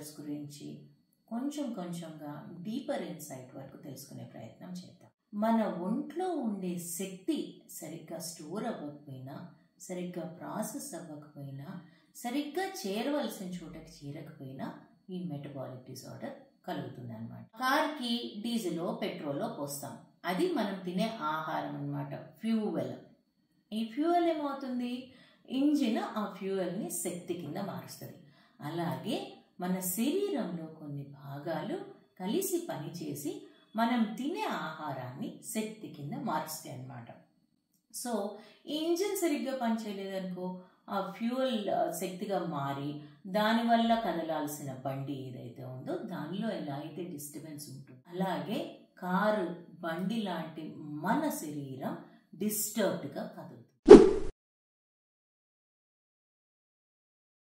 Disorders గురించి కొంచెంగా deeper insight వరకు తెలుసుకునే ప్రయత్నం చేద్దాం. మన ఒంట్లో ఉండే శక్తి సరిగ్గా స్టోర్ అవ్వకపోయినా, సరిగ్గా ప్రాసెస్ అవ్వకపోయినా, సరిగ్గా చేరవలసిన చోటకి చేరకపోయినా ఈ మెటబాలిక్ డిజార్డర్ కలుగుతుంది అనమాట. కార్కి డీజిలో పెట్రోల్లో పోస్తాం, అది మనం తినే ఆహారం అన్నమాట, ఫ్యూయల్. ఈ ఫ్యూయల్ ఏమవుతుంది, ఇంజిన్ ఆ ఫ్యూయల్ని శక్తి కింద మారుస్తుంది. అలాగే మన శరీరంలో కొన్ని భాగాలు కలిసి పనిచేసి మనం తినే ఆహారాన్ని శక్తి కింద మారుస్తాయి అన్నమాట. సో ఈ ఇంజిన్ సరిగ్గా పనిచేయలేదనుకో, ఆ ఫ్యూయల్ శక్తిగా మారి దానివల్ల కదలాల్సిన బండి ఏదైతే ఉందో దానిలో ఎలా అయితే డిస్టర్బెన్స్ ఉంటుంది, అలాగే కారు బండి లాంటి మన శరీరం డిస్టర్బ్డ్గా కదులుతుంది.